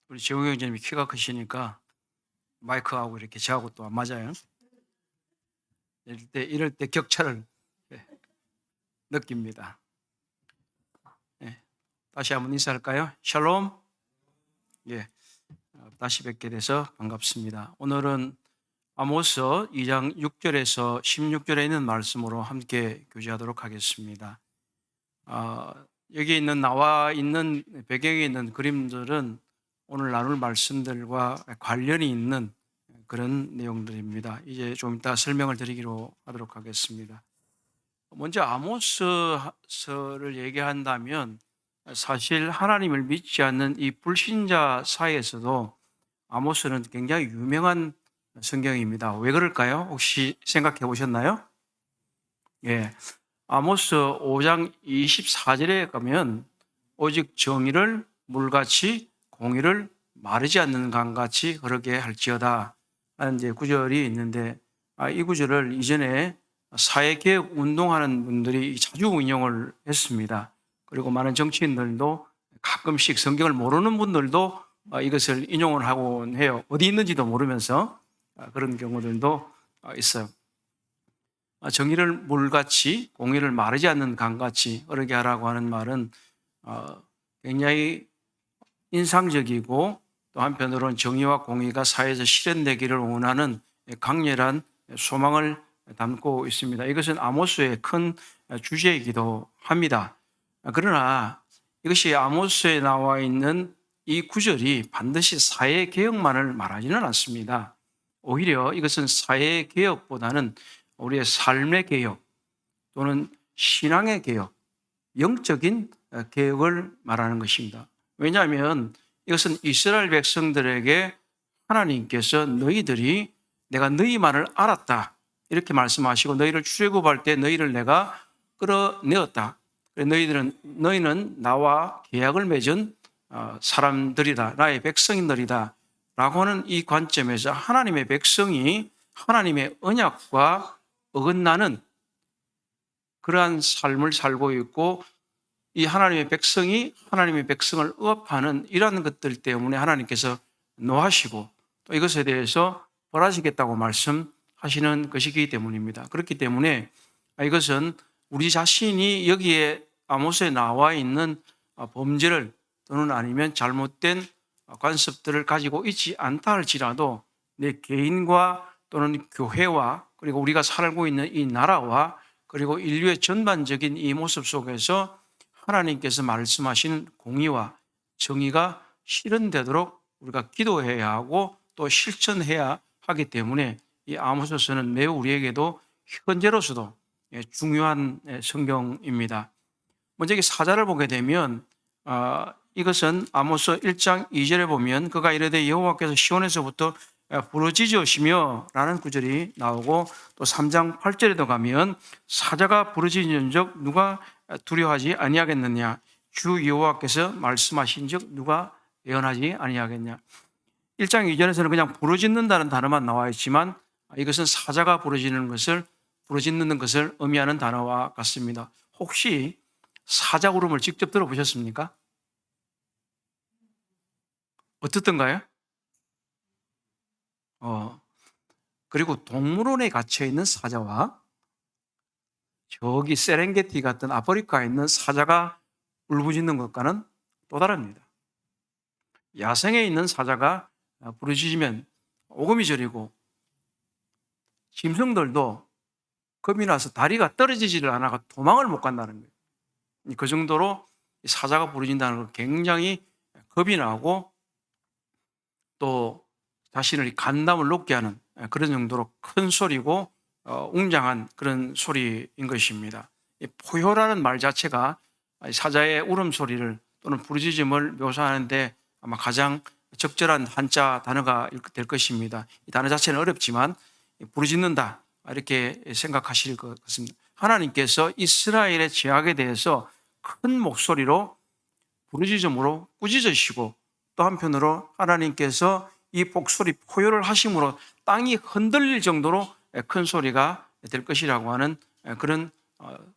우리 재웅 형제님이 키가 크시니까 마이크하고 이렇게 저하고 또 안 맞아요. 이럴 때 격차를 예, 느낍니다. 예, 다시 한번 인사할까요? 샬롬. 예, 다시 뵙게 돼서 반갑습니다. 오늘은 아모스 2장 6절에서 16절에 있는 말씀으로 함께 교제하도록 하겠습니다. 여기 나와 있는 배경에 있는 그림들은 오늘 나눌 말씀들과 관련이 있는 그런 내용들입니다. 이제 좀 이따 설명을 드리기로 하도록 하겠습니다. 먼저 아모스를 얘기한다면 사실 하나님을 믿지 않는 이 불신자 사이에서도 아모스는 굉장히 유명한 성경입니다. 왜 그럴까요? 혹시 생각해 보셨나요? 예. 아모스 5장 24절에 가면 오직 정의를 물같이 공의를 마르지 않는 강같이 흐르게 할지어다 하는 이제 구절이 있는데 이 구절을 이전에 사회개혁 운동하는 분들이 자주 인용을 했습니다. 그리고 많은 정치인들도 가끔씩 성경을 모르는 분들도 이것을 인용을 하곤 해요. 어디 있는지도 모르면서 그런 경우들도 있어요. 정의를 물같이 공의를 마르지 않는 강같이 흐르게 하라고 하는 말은 굉장히 인상적이고 또 한편으로는 정의와 공의가 사회에서 실현되기를 원하는 강렬한 소망을 담고 있습니다. 이것은 아모스의 큰 주제이기도 합니다. 그러나 이것이 아모스에 나와 있는 이 구절이 반드시 사회개혁만을 말하지는 않습니다. 오히려 이것은 사회개혁보다는 우리의 삶의 개혁 또는 신앙의 개혁, 영적인 개혁을 말하는 것입니다. 왜냐하면 이것은 이스라엘 백성들에게 하나님께서 너희들이 내가 너희만을 알았다 이렇게 말씀하시고 너희를 출애굽할 때 너희를 내가 끌어내었다. 너희는 나와 계약을 맺은 사람들이다. 나의 백성인들이다. 라고 하는 이 관점에서 하나님의 백성이 하나님의 언약과 어긋나는 그러한 삶을 살고 있고 이 하나님의 백성이 하나님의 백성을 억압하는 이러한 것들 때문에 하나님께서 노하시고 또 이것에 대해서 벌하시겠다고 말씀하시는 것이기 때문입니다. 그렇기 때문에 이것은 우리 자신이 여기에 아모스에 나와 있는 범죄를 또는 아니면 잘못된 관습들을 가지고 있지 않다 할지라도 내 개인과 또는 교회와 그리고 우리가 살고 있는 이 나라와 그리고 인류의 전반적인 이 모습 속에서 하나님께서 말씀하신 공의와 정의가 실현되도록 우리가 기도해야 하고 또 실천해야 하기 때문에 이 아모스서는 매우 우리에게도 현재로서도 중요한 성경입니다. 먼저 이 사자를 보게 되면 이것은 아모스 1장 2절에 보면 그가 이르되 여호와께서 시온에서부터 부르짖으시며 라는 구절이 나오고 또 3장 8절에도 가면 사자가 부르짖은 적 누가 두려워하지 아니하겠느냐 주 여호와께서 말씀하신 적 누가 예언하지 아니하겠냐. 1장 2절에서는 그냥 부르짖는다는 단어만 나와 있지만 이것은 사자가 부르짖는 것을 의미하는 단어와 같습니다. 혹시 사자 울음을 직접 들어보셨습니까? 어떻던가요? 그리고 동물원에 갇혀 있는 사자와 저기 세렝게티 같은 아프리카에 있는 사자가 울부짖는 것과는 또 다릅니다. 야생에 있는 사자가 부르짖으면 오금이 저리고 짐승들도 겁이 나서 다리가 떨어지지를 않아가 도망을 못 간다는 거예요. 그 정도로 사자가 부르짖는다는 걸 굉장히 겁이 나고 또 자신의 간담을 높게 하는 그런 정도로 큰 소리고 웅장한 그런 소리인 것입니다. 포효라는 말 자체가 사자의 울음소리를 또는 부르짖음을 묘사하는데 아마 가장 적절한 한자 단어가 될 것입니다. 이 단어 자체는 어렵지만 부르짖는다 이렇게 생각하실 것 같습니다. 하나님께서 이스라엘의 죄악에 대해서 큰 목소리로 부르짖음으로 꾸짖으시고 또 한편으로 하나님께서 이 복소리 포효를 하심으로 땅이 흔들릴 정도로 큰 소리가 될 것이라고 하는 그런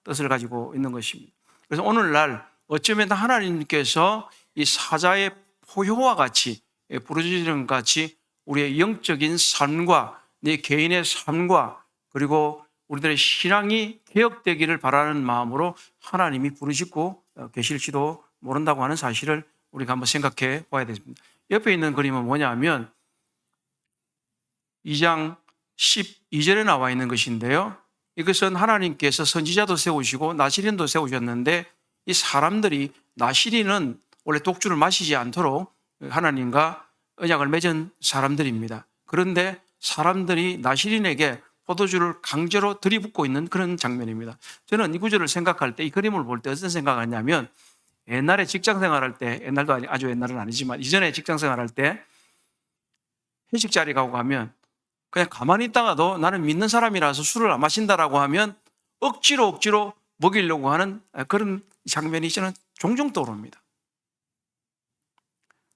뜻을 가지고 있는 것입니다. 그래서 오늘날 어쩌면 하나님께서 이 사자의 포효와 같이 부르짖는 것 같이 우리의 영적인 삶과 내 개인의 삶과 그리고 우리들의 신앙이 개혁되기를 바라는 마음으로 하나님이 부르짖고 계실지도 모른다고 하는 사실을 우리가 한번 생각해 봐야 됩니다. 옆에 있는 그림은 뭐냐면 2장 12절에 나와 있는 것인데요. 이것은 하나님께서 선지자도 세우시고 나시린도 세우셨는데 이 사람들이 나시린은 원래 독주를 마시지 않도록 하나님과 언약을 맺은 사람들입니다. 그런데 사람들이 나시린에게 포도주를 강제로 들이붓고 있는 그런 장면입니다. 저는 이 구절을 생각할 때, 이 그림을 볼 때 어떤 생각을 하냐면 옛날에 직장 생활할 때, 옛날도 아주 옛날은 아니지만 이전에 직장 생활할 때 회식 자리 가고 가면 그냥 가만히 있다가도 나는 믿는 사람이라서 술을 안 마신다라고 하면 억지로 먹이려고 하는 그런 장면이 저는 종종 떠오릅니다.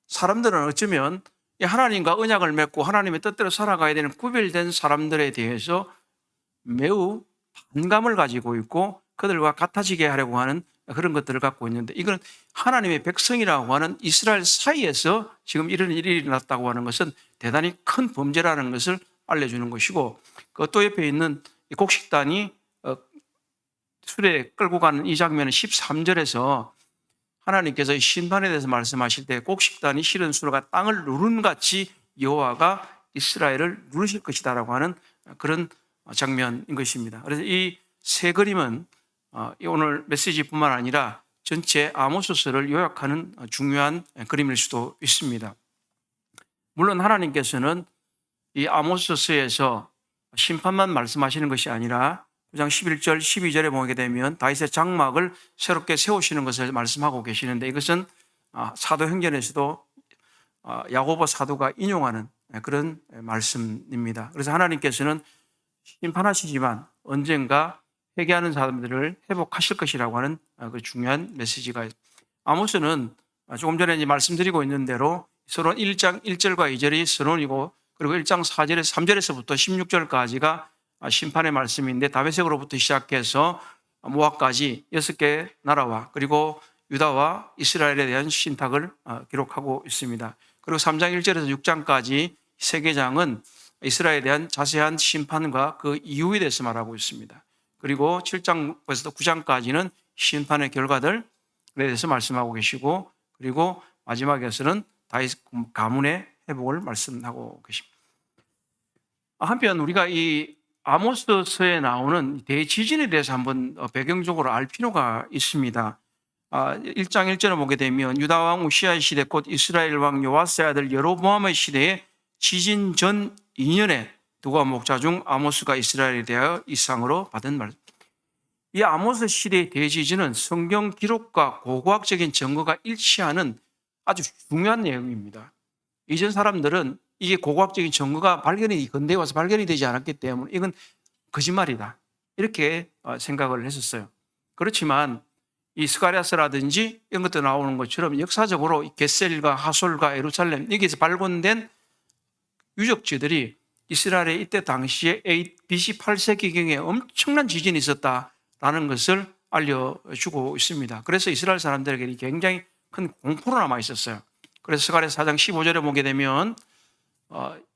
사람들은 어쩌면 하나님과 언약을 맺고 하나님의 뜻대로 살아가야 되는 구별된 사람들에 대해서 매우 반감을 가지고 있고 그들과 같아지게 하려고 하는 그런 것들을 갖고 있는데 이건 하나님의 백성이라고 하는 이스라엘 사이에서 지금 이런 일이 일어났다고 하는 것은 대단히 큰 범죄라는 것을 알려주는 것이고 또 옆에 있는 이 곡식단이 술에 끌고 가는 이 장면은 13절에서 하나님께서 심판에 대해서 말씀하실 때 곡식단이 실은 수로가 땅을 누른 같이 여호와가 이스라엘을 누르실 것이다라고 하는 그런 장면인 것입니다. 그래서 이 세 그림은 오늘 메시지뿐만 아니라 전체 아모스서를 요약하는 중요한 그림일 수도 있습니다. 물론 하나님께서는 이 아모스서에서 심판만 말씀하시는 것이 아니라 9장 11절, 12절에 보게 되면 다윗의 장막을 새롭게 세우시는 것을 말씀하고 계시는데 이것은 사도행전에서도 야고보 사도가 인용하는 그런 말씀입니다. 그래서 하나님께서는 심판하시지만 언젠가 회개하는 사람들을 회복하실 것이라고 하는 그 중요한 메시지가 있습니다. 아모스는 조금 전에 이제 말씀드리고 있는 대로 서론 1장 1절과 2절이 서론이고 그리고 1장 4절에서 3절에서부터 16절까지가 심판의 말씀인데 다메섹으로부터 시작해서 모압까지 6개 나라와 그리고 유다와 이스라엘에 대한 신탁을 기록하고 있습니다. 그리고 3장 1절에서 6장까지 세 개장은 이스라엘에 대한 자세한 심판과 그 이유에 대해서 말하고 있습니다. 그리고 7장에서도 9장까지는 심판의 결과들에 대해서 말씀하고 계시고 그리고 마지막에서는 다윗 가문의 회복을 말씀하고 계십니다. 한편 우리가 이 아모스서에 나오는 대지진에 대해서 한번 배경적으로 알 필요가 있습니다. 1장 1절을 보게 되면 유다 왕 우시아의 시대 곧 이스라엘 왕 요아스의 아들 여로보암의 시대에 지진 전 2년에 두가 목자 중 아모스가 이스라엘에 대하여 이상으로 받은 말. 이 아모스 시대의 대지진은 성경 기록과 고고학적인 증거가 일치하는 아주 중요한 내용입니다. 이전 사람들은 이게 고고학적인 증거가 근대에 와서 발견이 되지 않았기 때문에 이건 거짓말이다 이렇게 생각을 했었어요. 그렇지만 이 스가랴서라든지 이런 것도 나오는 것처럼 역사적으로 겟셀과 하솔과 예루살렘 여기에서 발견된 유적지들이 이스라엘의 이때 당시에 BC 8세기경에 엄청난 지진이 있었다라는 것을 알려주고 있습니다. 그래서 이스라엘 사람들에게 굉장히 큰 공포로 남아 있었어요. 그래서 스가랴 4장 15절에 보게 되면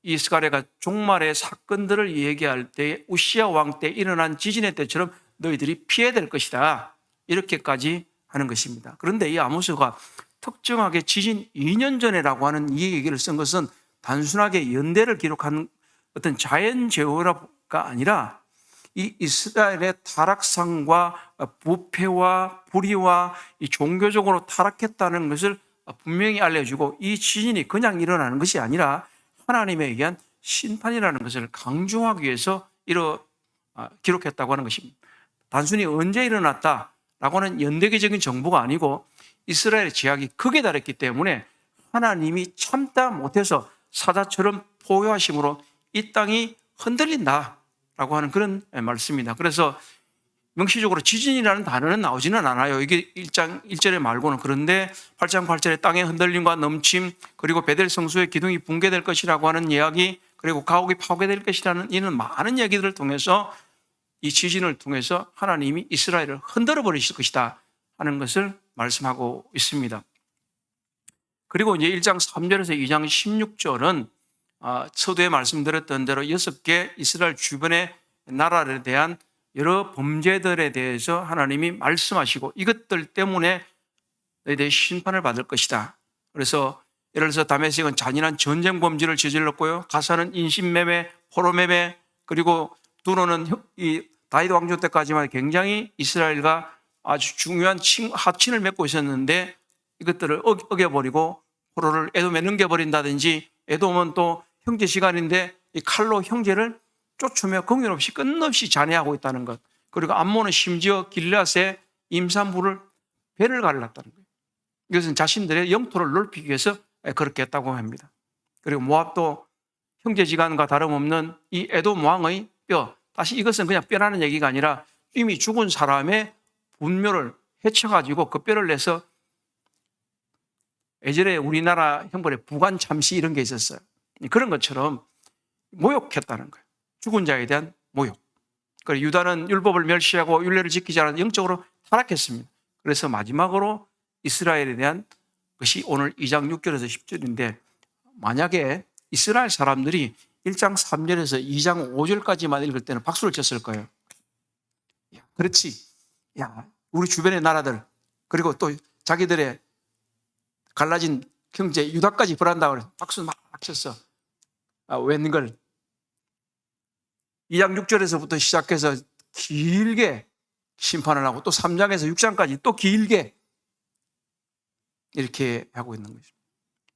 이 스가랴가 종말의 사건들을 얘기할 때 우시아 왕 때 일어난 지진의 때처럼 너희들이 피해야 될 것이다 이렇게까지 하는 것입니다. 그런데 이 아모스가 특정하게 지진 2년 전에라고 하는 이 얘기를 쓴 것은 단순하게 연대를 기록한 어떤 자연재해가 아니라 이 이스라엘의 타락상과 부패와 불의와 이 종교적으로 타락했다는 것을 분명히 알려주고 이 지진이 그냥 일어나는 것이 아니라 하나님에 의한 심판이라는 것을 강조하기 위해서 기록했다고 하는 것입니다. 단순히 언제 일어났다라고 하는 연대기적인 정보가 아니고 이스라엘의 제약이 극에 달했기 때문에 하나님이 참다 못해서 사자처럼 포효하심으로 이 땅이 흔들린다라고 하는 그런 말씀입니다. 그래서 명시적으로 지진이라는 단어는 나오지는 않아요. 이게 1장 1절에 말고는. 그런데 8장 8절에 땅의 흔들림과 넘침 그리고 베델 성소의 기둥이 붕괴될 것이라고 하는 이야기 그리고 가옥이 파괴될 것이라는 이런 많은 얘기들을 통해서 이 지진을 통해서 하나님이 이스라엘을 흔들어 버리실 것이다 하는 것을 말씀하고 있습니다. 그리고 이제 1장 3절에서 2장 16절은 서두에 말씀드렸던 대로 6개 이스라엘 주변의 나라에 대한 여러 범죄들에 대해서 하나님이 말씀하시고 이것들 때문에 너희들이 심판을 받을 것이다. 그래서 예를 들어서 다메섹은 잔인한 전쟁 범죄를 저질렀고요. 가사는 인신매매, 포로매매, 그리고 두로는 이 다윗 왕조 때까지만 굉장히 이스라엘과 아주 중요한 하친을 맺고 있었는데 이것들을 어겨버리고 포로를 에돔에 넘겨버린다든지, 에돔은 또 형제 시간인데 이 칼로 형제를 쫓으며 공연 없이 끝없이 잔해하고 있다는 것. 그리고 암몬은 심지어 길앗에 임산부를 배를 갈랐다는 거예요. 이것은 자신들의 영토를 넓히기 위해서 그렇게 했다고 합니다. 그리고 모압도 형제지간과 다름없는 이 에돔 왕의 뼈, 다시 이것은 그냥 뼈라는 얘기가 아니라 이미 죽은 사람의 분묘를 해쳐가지고 그 뼈를 내서, 예전에 우리나라 형벌에 부관참시 이런 게 있었어요. 그런 것처럼 모욕했다는 거예요. 죽은 자에 대한 모욕. 그리고 유다는 율법을 멸시하고 율례를 지키지 않아 영적으로 타락했습니다. 그래서 마지막으로 이스라엘에 대한 것이 오늘 2장 6절에서 10절인데, 만약에 이스라엘 사람들이 1장 3절에서 2장 5절까지만 읽을 때는 박수를 쳤을 거예요. 야, 그렇지. 야, 우리 주변의 나라들, 그리고 또 자기들의 갈라진 형제 유다까지 벌한다고 해서 박수 막 쳤어. 웬걸. 2장 6절에서부터 시작해서 길게 심판을 하고 또 3장에서 6장까지 또 길게 이렇게 하고 있는 거죠.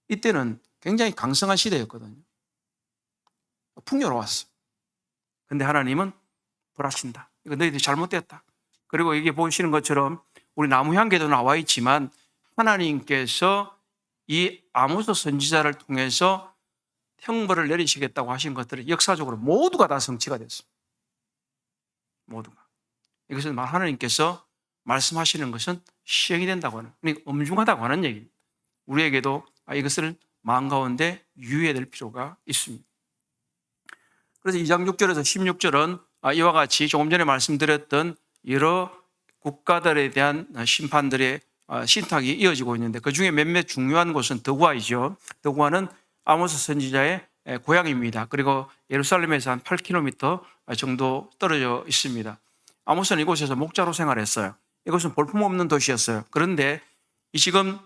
이때는 굉장히 강성한 시대였거든요. 풍요로웠어. 근데 하나님은 벌하신다. 이거 너희들이 잘못됐다. 그리고 이게 보시는 것처럼 우리 나무향기도 나와 있지만 하나님께서 이 아모스 선지자를 통해서 형벌을 내리시겠다고 하신 것들이 역사적으로 모두가 다 성취가 됐습니다. 모두가. 이것은 하나님께서 말씀하시는 것은 시행이 된다고 하는, 그러니까 엄중하다고 하는 얘기입니다. 우리에게도 이것을 마음 가운데 유의해야 될 필요가 있습니다. 그래서 2장 6절에서 16절은 이와 같이 조금 전에 말씀드렸던 여러 국가들에 대한 심판들의 신탁이 이어지고 있는데, 그 중에 몇몇 중요한 곳은 드구아이죠. 드구아는 아모스 선지자의 고향입니다. 그리고 예루살렘에서 한 8km 정도 떨어져 있습니다. 아모스는 이곳에서 목자로 생활했어요. 이곳은 볼품없는 도시였어요. 그런데 이 지금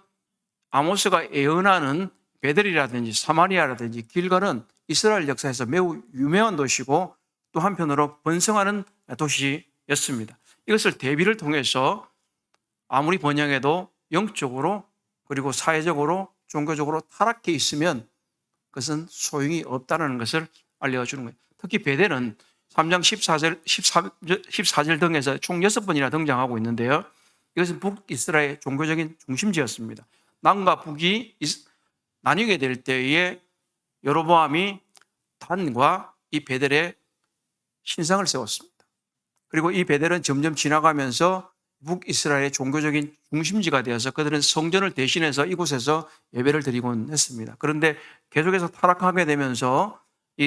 아모스가 예언하는 베델이라든지 사마리아라든지 길갈은 이스라엘 역사에서 매우 유명한 도시고 또 한편으로 번성하는 도시였습니다. 이것을 대비를 통해서 아무리 번영해도 영적으로 그리고 사회적으로 종교적으로 타락해 있으면 그것은 소용이 없다는 것을 알려주는 거예요. 특히 베델은 3장 14절 등에서 총 6번이나 등장하고 있는데요. 이것은 북이스라엘의 종교적인 중심지였습니다. 남과 북이 나뉘게 될 때에 여로보암이 단과 이 베델에 신상을 세웠습니다. 그리고 이 베델은 점점 지나가면서 북이스라엘의 종교적인 중심지가 되어서 그들은 성전을 대신해서 이곳에서 예배를 드리곤 했습니다. 그런데 계속해서 타락하게 되면서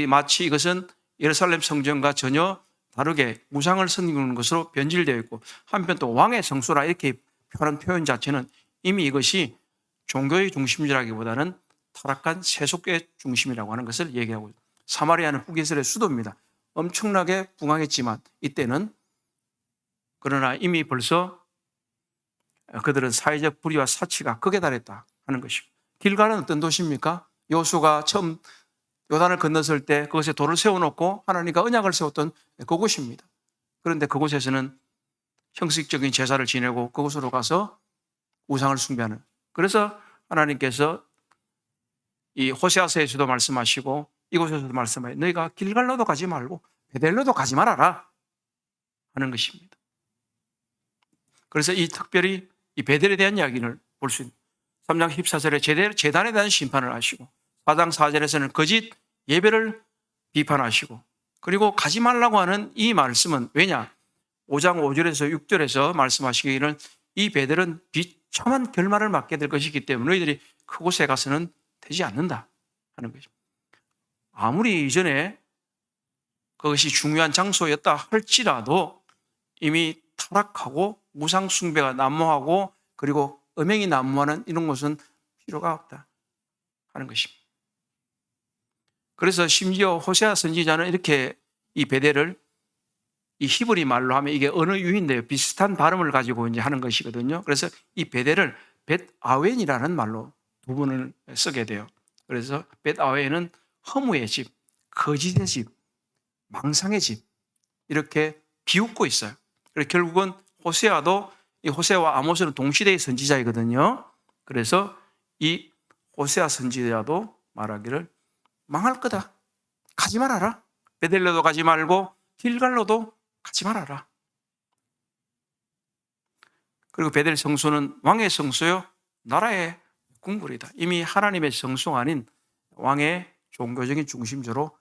마치 이것은 예루살렘 성전과 전혀 다르게 우상을 섬기는 것으로 변질되어 있고, 한편 또 왕의 성소라 이렇게 표현한 표현 자체는 이미 이것이 종교의 중심지라기보다는 타락한 세속의 중심이라고 하는 것을 얘기하고 있습니다. 사마리아는 북이스라엘 수도입니다. 엄청나게 붕황했지만 이때는, 그러나 이미 벌써 그들은 사회적 불의와 사치가 극에 달했다 하는 것이고, 길갈은 어떤 도시입니까? 여호수아가 처음 요단을 건넜을 때 그것에 돌을 세워놓고 하나님과 언약을 세웠던 그곳입니다. 그런데 그곳에서는 형식적인 제사를 지내고 그곳으로 가서 우상을 숭배하는, 그래서 하나님께서 이 호세아서에서도 말씀하시고 이곳에서도 말씀하시고 너희가 길갈로도 가지 말고 베델로도 가지 말아라 하는 것입니다. 그래서 이 특별히 이 베델에 대한 이야기를 볼 수 있습니다. 3장 14절에 제단에 대한 심판을 하시고 4장 4절에서는 거짓 예배를 비판하시고, 그리고 가지 말라고 하는 이 말씀은 왜냐? 5장 5절에서 6절에서 말씀하시기를 이 베델은 비참한 결말을 맞게 될 것이기 때문에 너희들이 그곳에 가서는 되지 않는다 하는 것입니다. 아무리 이전에 그것이 중요한 장소였다 할지라도 이미 타락하고 우상 숭배가 난무하고 그리고 음행이 난무하는 이런 곳은 필요가 없다. 하는 것입니다. 그래서 심지어 호세아 선지자는 이렇게 이 베델을 이 히브리 말로 하면 이게 어느 유인데요. 비슷한 발음을 가지고 이제 하는 것이거든요. 그래서 이 베델을 벳아웬이라는 말로 두 번을 쓰게 돼요. 그래서 벳아웬은 허무의 집, 거짓의 집, 망상의 집 이렇게 비웃고 있어요. 그래서 결국은 호세아도 이 호세아와 아모스는 동시대의 선지자이거든요. 그래서 이 호세아 선지자도 말하기를 망할 거다. 가지 말아라. 베델로도 가지 말고 길갈로도 가지 말아라. 그리고 베델 성소는 왕의 성소요, 나라의 궁궐이다. 이미 하나님의 성소가 아닌 왕의 종교적인 중심주로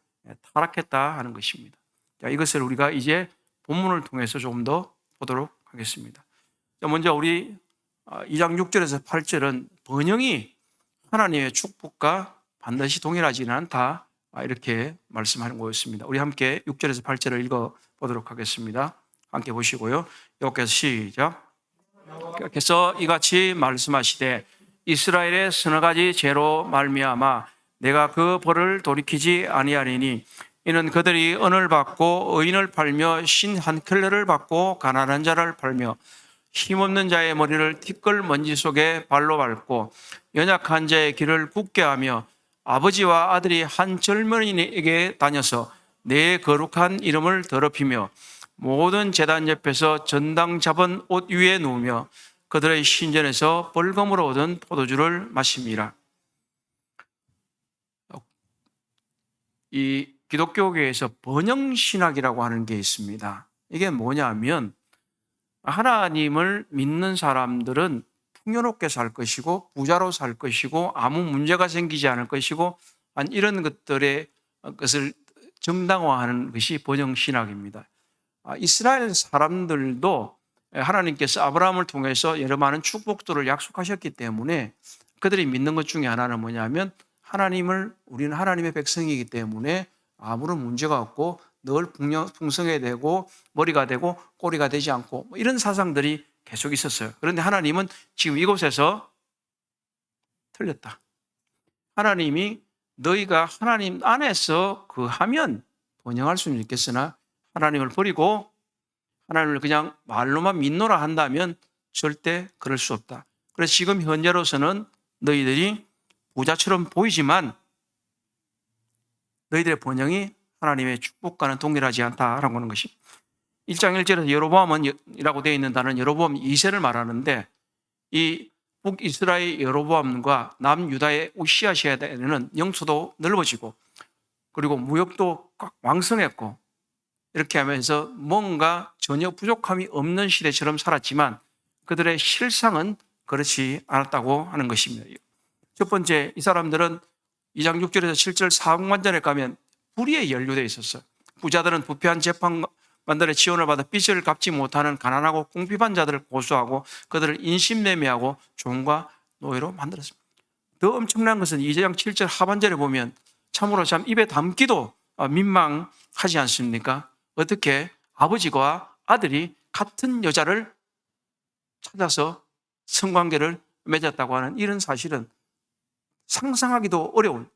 타락했다 하는 것입니다. 자, 이것을 우리가 이제 본문을 통해서 조금 더 보도록 하겠습니다. 자, 먼저 우리 2장 6절에서 8절은 번영이 하나님의 축복과 반드시 동일하지는 않다 이렇게 말씀하는 거였습니다. 우리 함께 6절에서 8절을 읽어보도록 하겠습니다. 함께 보시고요. 여호와께서 시작. 여호와께서 이같이 말씀하시되 이스라엘의 서너 가지 죄로 말미암아 내가 그 벌을 돌이키지 아니하리니 이는 그들이 은을 받고 의인을 팔며 신 한 켤레를 받고 가난한 자를 팔며 힘없는 자의 머리를 티끌 먼지 속에 발로 밟고 연약한 자의 길을 굳게 하며 아버지와 아들이 한 젊은이에게 다녀서 내 거룩한 이름을 더럽히며 모든 제단 옆에서 전당 잡은 옷 위에 누우며 그들의 신전에서 벌금으로 얻은 포도주를 마심이라. 이 기독교계에서 번영신학이라고 하는 게 있습니다. 이게 뭐냐면 하나님을 믿는 사람들은 풍요롭게 살 것이고 부자로 살 것이고 아무 문제가 생기지 않을 것이고 이런 것을 정당화하는 것이 번영신학입니다. 이스라엘 사람들도 하나님께서 아브라함을 통해서 여러 많은 축복들을 약속하셨기 때문에 그들이 믿는 것 중에 하나는 뭐냐면 우리는 하나님의 백성이기 때문에 아무런 문제가 없고 늘 풍성해야 되고 머리가 되고 꼬리가 되지 않고 이런 사상들이 계속 있었어요. 그런데 하나님은 지금 이곳에서 틀렸다. 하나님이 너희가 하나님 안에서 하면 번영할 수는 있겠으나 하나님을 버리고 하나님을 그냥 말로만 믿노라 한다면 절대 그럴 수 없다. 그래서 지금 현재로서는 너희들이 부자처럼 보이지만 너희들의 번영이 하나님의 축복과는 동일하지 않다라고 하는 것이 1장 1절에서 여로보암이라고 되어 있는 단어는 여로보암 2세를 말하는데 이 북이스라엘 여로보암과 남유다의 우시아 시대에는 영토도 넓어지고 그리고 무역도 왕성했고 이렇게 하면서 뭔가 전혀 부족함이 없는 시대처럼 살았지만 그들의 실상은 그렇지 않았다고 하는 것입니다. 첫 번째, 이 사람들은 2장 6절에서 7절 사국만전에 가면 불의에 연루되어 있었어요. 부자들은 부패한 재판관들의 지원을 받아 빚을 갚지 못하는 가난하고 궁핍한 자들을 고소하고 그들을 인신매매하고 종과 노예로 만들었습니다. 더 엄청난 것은 2장 7절 하반절에 보면 참으로 참 입에 담기도 민망하지 않습니까? 어떻게 아버지와 아들이 같은 여자를 찾아서 성관계를 맺었다고 하는 이런 사실은 상상하기도 어려운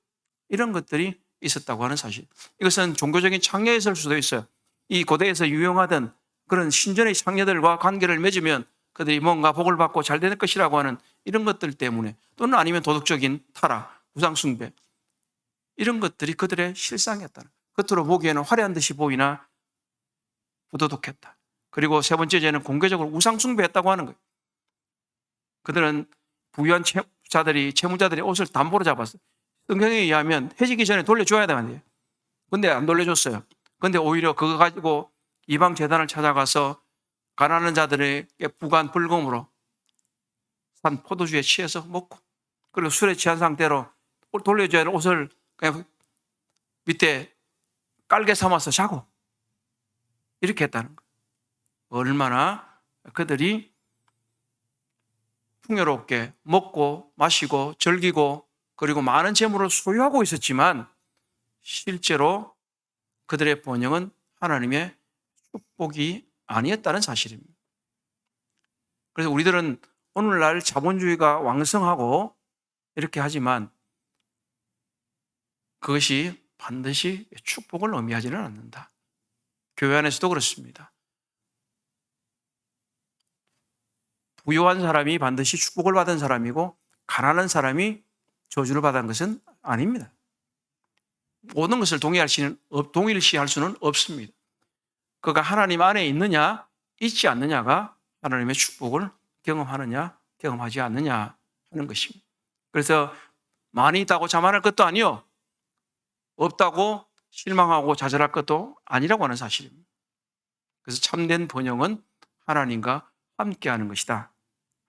이런 것들이 있었다고 하는 사실. 이것은 종교적인 창녀였을 수도 있어요. 이 고대에서 유용하던 그런 신전의 창녀들과 관계를 맺으면 그들이 뭔가 복을 받고 잘 될 것이라고 하는 이런 것들 때문에 또는 아니면 도덕적인 타락, 우상숭배 이런 것들이 그들의 실상이었다. 겉으로 보기에는 화려한 듯이 보이나 부도덕했다. 그리고 세 번째 죄는 공개적으로 우상숭배했다고 하는 거예요. 그들은 부유한 채무자들이 옷을 담보로 잡았어요. 성경에 의하면 해지기 전에 돌려줘야 되는데요. 근데 안 돌려줬어요. 근데 오히려 그거 가지고 이방 재단을 찾아가서 가난한 자들에게 부과한 벌금으로 산 포도주에 취해서 먹고 그리고 술에 취한 상태로 돌려줘야 할 옷을 그냥 밑에 깔개 삼아서 자고 이렇게 했다는 거예요. 얼마나 그들이 풍요롭게 먹고 마시고 즐기고 그리고 많은 재물을 소유하고 있었지만 실제로 그들의 번영은 하나님의 축복이 아니었다는 사실입니다. 그래서 우리들은 오늘날 자본주의가 왕성하고 이렇게 하지만 그것이 반드시 축복을 의미하지는 않는다. 교회 안에서도 그렇습니다. 부유한 사람이 반드시 축복을 받은 사람이고 가난한 사람이 저주를 받은 것은 아닙니다. 모든 것을 동일시할 수는 없습니다. 그가 하나님 안에 있느냐, 있지 않느냐가 하나님의 축복을 경험하느냐, 경험하지 않느냐 하는 것입니다. 그래서 많이 있다고 자만할 것도 아니요, 없다고 실망하고 좌절할 것도 아니라고 하는 사실입니다. 그래서 참된 번영은 하나님과 함께하는 것이다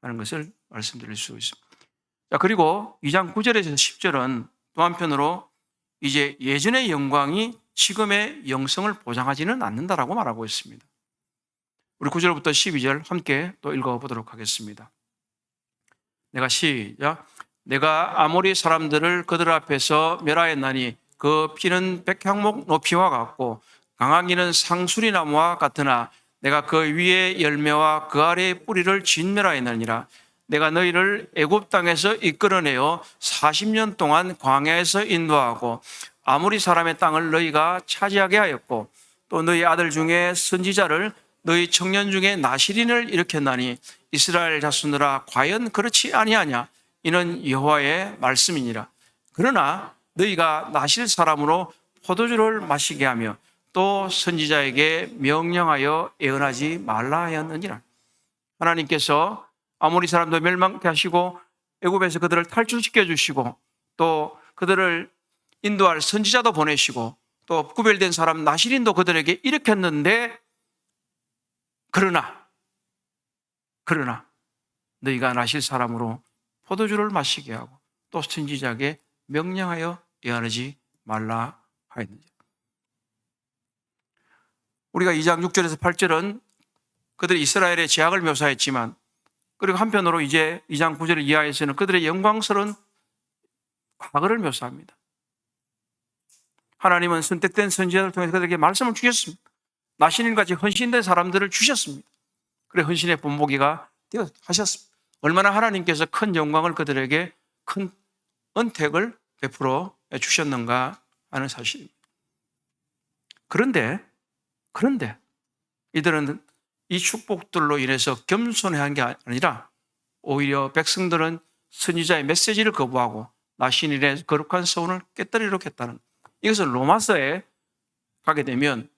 하는 것을 말씀드릴 수 있습니다. 자, 그리고 2장 9절에서 10절은 또 한편으로 이제 예전의 영광이 지금의 영성을 보장하지는 않는다라고 말하고 있습니다. 우리 9절부터 12절 함께 또 읽어보도록 하겠습니다. 시작. 내가 아모리 사람들을 그들 앞에서 멸하였나니 그 피는 백향목 높이와 같고 강하기는 상수리 나무와 같으나 내가 그 위에 열매와 그 아래의 뿌리를 진멸하였느니라. 내가 너희를 애굽 땅에서 이끌어내어 40년 동안 광야에서 인도하고 아모리 사람의 땅을 너희가 차지하게 하였고 또 너희 아들 중에 선지자를 너희 청년 중에 나시린을 일으켰나니 이스라엘 자손들아 과연 그렇지 아니하냐. 이는 여호와의 말씀이니라. 그러나 너희가 나실 사람으로 포도주를 마시게 하며 또 선지자에게 명령하여 애언하지 말라 하였느니라. 하나님께서 아모리 사람도 멸망케 하시고 애굽에서 그들을 탈출시켜 주시고 또 그들을 인도할 선지자도 보내시고 또 구별된 사람 나시린도 그들에게 일으켰는데 그러나 너희가 나실 사람으로 포도주를 마시게 하고 또 선지자에게 명령하여 애언하지 말라 하였느니라. 우리가 2장 6절에서 8절은 그들이 이스라엘의 죄악을 묘사했지만 그리고 한편으로 이제 2장 9절 이하에서는 그들의 영광스러운 과거를 묘사합니다. 하나님은 선택된 선지자를 통해서 그들에게 말씀을 주셨습니다. 나시린같이 헌신된 사람들을 주셨습니다. 그래 헌신의 본보기가 되어 하셨습니다. 얼마나 하나님께서 큰 영광을 그들에게 큰 은택을 베풀어 주셨는가 하는 사실입니다. 그런데 이들은 이 축복들로 인해서 겸손해한 게 아니라 오히려 백성들은 선지자의 메시지를 거부하고 나시린의 거룩한 서원을 깨뜨리려고 했다는, 이것은 로마서에 가게 되면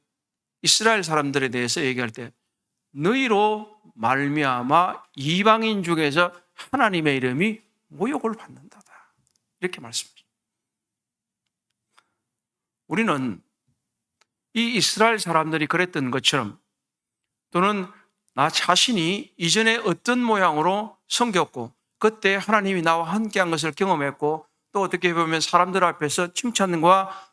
이스라엘 사람들에 대해서 얘기할 때 너희로 말미암아 이방인 중에서 하나님의 이름이 모욕을 받는다다 이렇게 말씀합니다. 우리는 이 이스라엘 사람들이 그랬던 것처럼 또는 나 자신이 이전에 어떤 모양으로 섬겼고 그때 하나님이 나와 함께한 것을 경험했고 또 어떻게 보면 사람들 앞에서 칭찬과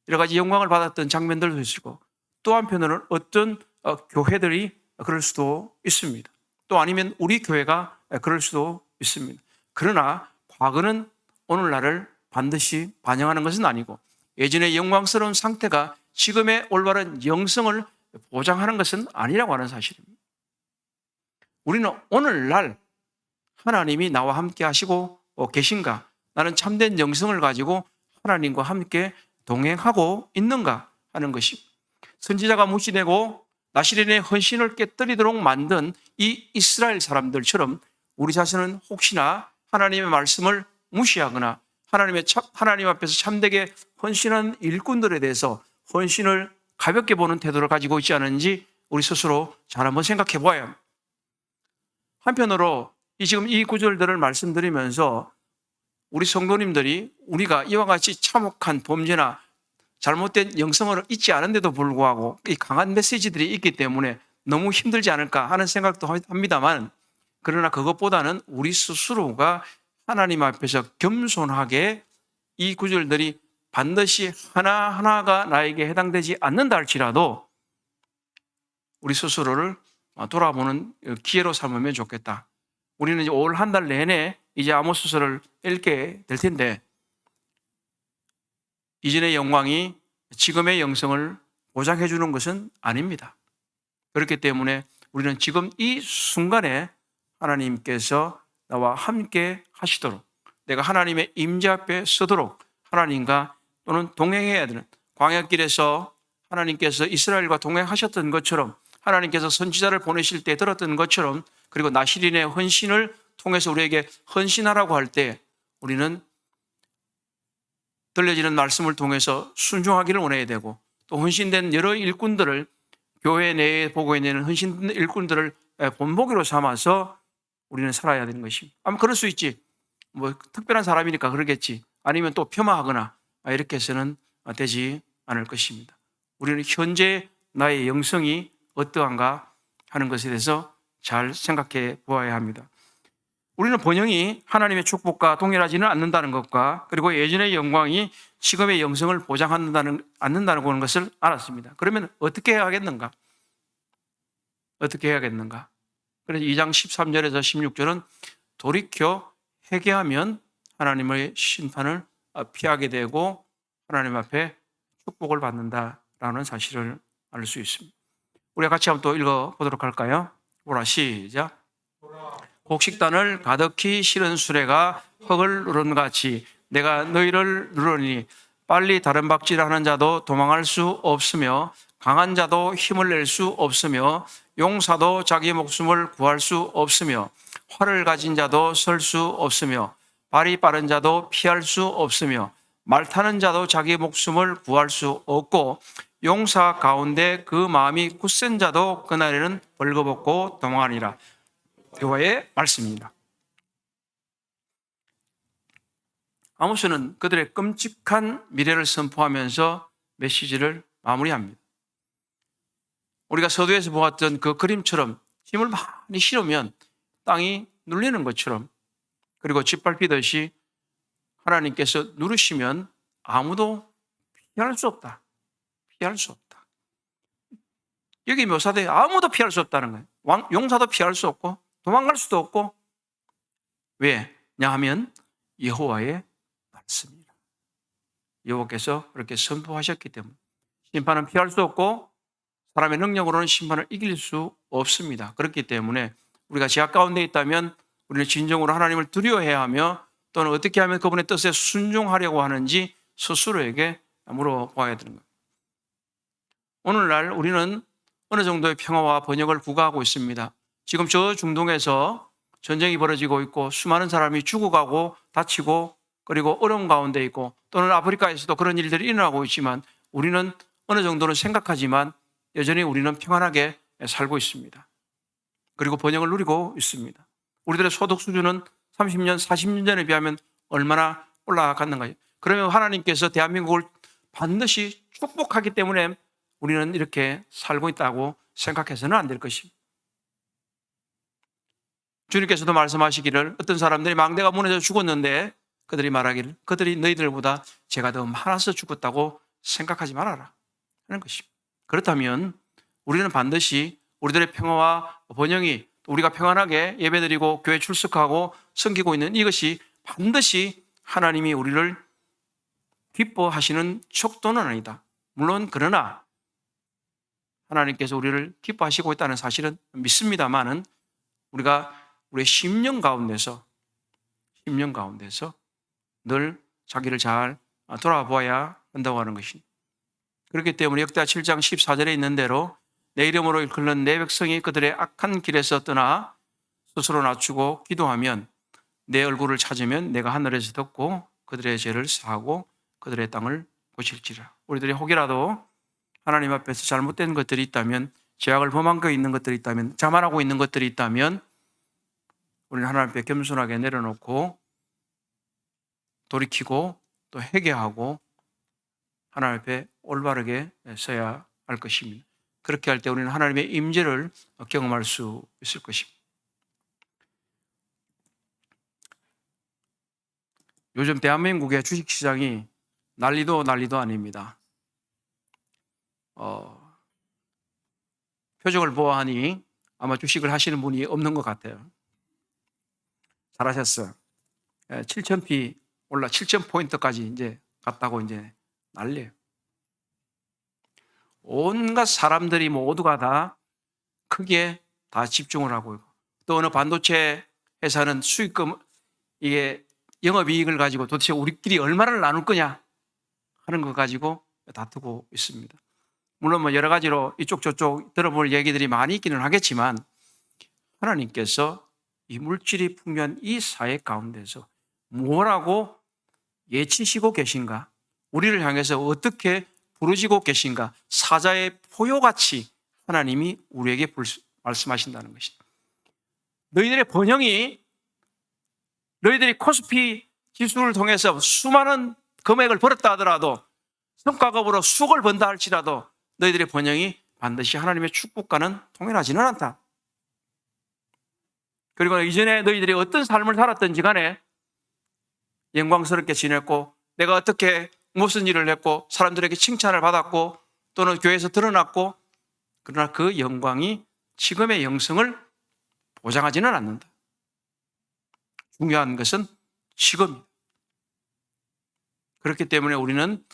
여러 가지 영광을 받았던 장면들도 있고 또 한편으로는 어떤 교회들이 그럴 수도 있습니다. 또 아니면 우리 교회가 그럴 수도 있습니다. 그러나 과거는 오늘날을 반드시 반영하는 것은 아니고 예전의 영광스러운 상태가 지금의 올바른 영성을 보장하는 것은 아니라고 하는 사실입니다. 우리는 오늘날 하나님이 나와 함께 하시고 계신가? 나는 참된 영성을 가지고 하나님과 함께 동행하고 있는가 하는 것입니다. 선지자가 무시되고 나시린의 헌신을 깨뜨리도록 만든 이 이스라엘 사람들처럼 우리 자신은 혹시나 하나님의 말씀을 무시하거나 하나님 앞에서 참되게 헌신한 일꾼들에 대해서 헌신을 가볍게 보는 태도를 가지고 있지 않은지 우리 스스로 잘 한번 생각해 보아야 합니다. 한편으로 지금 이 구절들을 말씀드리면서 우리 성도님들이 우리가 이와 같이 참혹한 범죄나 잘못된 영성을 잊지 않은데도 불구하고 이 강한 메시지들이 있기 때문에 너무 힘들지 않을까 하는 생각도 합니다만, 그러나 그것보다는 우리 스스로가 하나님 앞에서 겸손하게 이 구절들이 반드시 하나하나가 나에게 해당되지 않는다 할지라도 우리 스스로를 돌아보는 기회로 삼으면 좋겠다. 우리는 이제 올 한 달 내내 이제 아모스서를 읽게 될 텐데 이전의 영광이 지금의 영성을 보장해 주는 것은 아닙니다. 그렇기 때문에 우리는 지금 이 순간에 하나님께서 나와 함께 하시도록, 내가 하나님의 임재 앞에 서도록 하나님과 또는 동행해야 되는, 광야길에서 하나님께서 이스라엘과 동행하셨던 것처럼, 하나님께서 선지자를 보내실 때 들었던 것처럼, 그리고 나시린의 헌신을 통해서 우리에게 헌신하라고 할 때 우리는 들려지는 말씀을 통해서 순종하기를 원해야 되고, 또 헌신된 여러 일꾼들을, 교회 내에 보고 있는 헌신 일꾼들을 본보기로 삼아서 우리는 살아야 되는 것입니다. 아마 그럴 수 있지. 뭐 특별한 사람이니까 그러겠지. 아니면 또 폄하하거나 이렇게 해서는 되지 않을 것입니다. 우리는 현재 나의 영성이 어떠한가 하는 것에 대해서 잘 생각해 보아야 합니다. 우리는 번영이 하나님의 축복과 동일하지는 않는다는 것과, 그리고 예전의 영광이 지금의 영성을 않는다는 것을 알았습니다. 그러면 어떻게 해야겠는가? 어떻게 해야겠는가? 그래서 2장 13절에서 16절은 돌이켜 회개하면 하나님의 심판을 피하게 되고 하나님 앞에 축복을 받는다라는 사실을 알 수 있습니다. 우리가 같이 한번 또 읽어보도록 할까요? 보라, 시작. 곡식단을 가득히 실은 수레가 흙을 누른 같이 내가 너희를 누르니 빨리 다른 박질하는 자도 도망할 수 없으며 강한 자도 힘을 낼 수 없으며 용사도 자기 목숨을 구할 수 없으며 활을 가진 자도 설 수 없으며 발이 빠른 자도 피할 수 없으며 말 타는 자도 자기 목숨을 구할 수 없고 용사 가운데 그 마음이 굳센 자도 그날에는 벌거벗고 도망하니라. 여호와의 말씀입니다. 아모스는 그들의 끔찍한 미래를 선포하면서 메시지를 마무리합니다. 우리가 서두에서 보았던 그 그림처럼 힘을 많이 실으면 땅이 눌리는 것처럼, 그리고 짓밟히듯이 하나님께서 누르시면 아무도 피할 수 없다. 피할 수 없다. 여기 묘사돼 아무도 피할 수 없다는 거예요. 용사도 피할 수 없고 도망갈 수도 없고. 왜냐 하면 여호와의 말씀이라. 여호와께서 그렇게 선포하셨기 때문에 심판은 피할 수 없고 사람의 능력으로는 심판을 이길 수 없습니다. 그렇기 때문에 우리가 죄악 가운데 있다면 우리는 진정으로 하나님을 두려워해야 하며, 또는 어떻게 하면 그분의 뜻에 순종하려고 하는지 스스로에게 물어봐야 되는 겁니다. 오늘날 우리는 어느 정도의 평화와 번영을 구가하고 있습니다. 지금 저 중동에서 전쟁이 벌어지고 있고 수많은 사람이 죽어가고 다치고 그리고 어려움 가운데 있고, 또는 아프리카에서도 그런 일들이 일어나고 있지만 우리는 어느 정도는 생각하지만 여전히 우리는 평안하게 살고 있습니다. 그리고 번영을 누리고 있습니다. 우리들의 소득 수준은 30년, 40년 전에 비하면 얼마나 올라갔는가요? 그러면 하나님께서 대한민국을 반드시 축복하기 때문에 우리는 이렇게 살고 있다고 생각해서는 안 될 것입니다. 주님께서도 말씀하시기를, 어떤 사람들이 망대가 무너져 죽었는데 그들이 말하기를 그들이 너희들보다 죄가 더 많아서 죽었다고 생각하지 말아라 하는 것입니다. 그렇다면 우리는 반드시 우리들의 평화와 번영이, 우리가 평안하게 예배드리고 교회 출석하고 섬기고 있는 이것이 반드시 하나님이 우리를 기뻐하시는 척도는 아니다. 물론 그러나 하나님께서 우리를 기뻐하시고 있다는 사실은 믿습니다만은 우리가 우리의 심령 가운데서 늘 자기를 잘 돌아보아야 한다고 하는 것입니다. 그렇기 때문에 역대하 7장 14절에 있는 대로 내 이름으로 일컫는 내 백성이 그들의 악한 길에서 떠나 스스로 낮추고 기도하면 내 얼굴을 찾으면 내가 하늘에서 듣고 그들의 죄를 사하고 그들의 땅을 고칠지라. 우리들이 혹이라도 하나님 앞에서 잘못된 것들이 있다면, 죄악을 범한 거 있는 것들이 있다면, 자만하고 있는 것들이 있다면 우리는 하나님 앞에 겸손하게 내려놓고 돌이키고 또 회개하고 하나님 앞에 올바르게 서야 할 것입니다. 그렇게 할 때 우리는 하나님의 임재를 경험할 수 있을 것입니다. 요즘 대한민국의 주식시장이 난리도 아닙니다. 표정을 보아하니 아마 주식을 하시는 분이 없는 것 같아요. 잘하셨어요. 7,000p 올라 7,000포인트까지 이제 갔다고 이제 난리예요. 온갖 사람들이 모두가 다 크게 다 집중을 하고 있고, 또 어느 반도체 회사는 수익금, 이게 영업이익을 가지고 도대체 우리끼리 얼마를 나눌 거냐 하는 것 가지고 다투고 있습니다. 물론 뭐 여러 가지로 이쪽 저쪽 들어볼 얘기들이 많이 있기는 하겠지만 하나님께서 이 물질이 풍요한 이 사회 가운데서 뭐라고 예치시고 계신가? 우리를 향해서 어떻게 부르시고 계신가? 사자의 포효같이 하나님이 우리에게 말씀하신다는 것입니다. 너희들의 번영이 너희들이 코스피 지수를 통해서 수많은 금액을 벌었다 하더라도 성과급으로 수억을 번다 할지라도 너희들의 번영이 반드시 하나님의 축복과는 통일하지는 않다. 그리고 이전에 너희들이 어떤 삶을 살았든지 간에 영광스럽게 지냈고 내가 어떻게 무슨 일을 했고 사람들에게 칭찬을 받았고 또는 교회에서 드러났고 그러나 그 영광이 지금의 영성을 보장하지는 않는다. 중요한 것은 지금입니다. 그렇기 때문에 우리는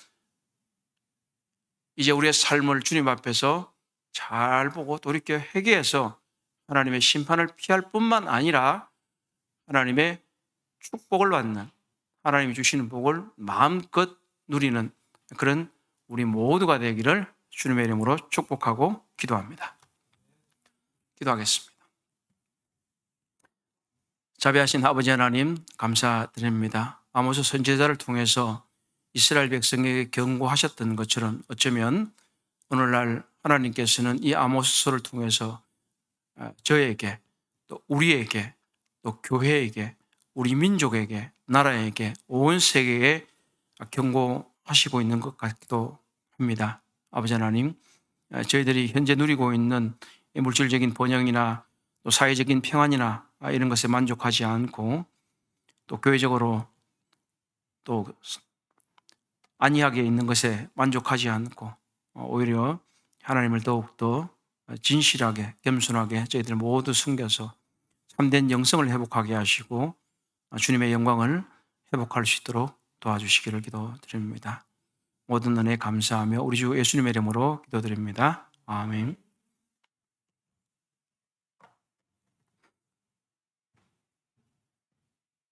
이제 우리의 삶을 주님 앞에서 잘 보고 돌이켜 회개해서 하나님의 심판을 피할 뿐만 아니라 하나님의 축복을 받는 하나님이 주시는 복을 마음껏 누리는 그런 우리 모두가 되기를 주님의 이름으로 축복하고 기도합니다. 기도하겠습니다. 자비하신 아버지 하나님 감사드립니다. 아모스 선지자를 통해서 이스라엘 백성에게 경고하셨던 것처럼 어쩌면 오늘날 하나님께서는 이 아모스서를 통해서 저에게 또 우리에게 또 교회에게 우리 민족에게 나라에게 온 세계에 경고하시고 있는 것 같기도 합니다. 아버지 하나님, 저희들이 현재 누리고 있는 물질적인 번영이나 또 사회적인 평안이나 이런 것에 만족하지 않고 또 교회적으로 또 안이하게 있는 것에 만족하지 않고 오히려 하나님을 더욱더 진실하게 겸손하게 저희들 모두 숨겨서 참된 영성을 회복하게 하시고 주님의 영광을 회복할 수 있도록 도와주시기를 기도드립니다. 모든 은혜 감사하며 우리 주 예수님의 이름으로 기도드립니다. 아멘.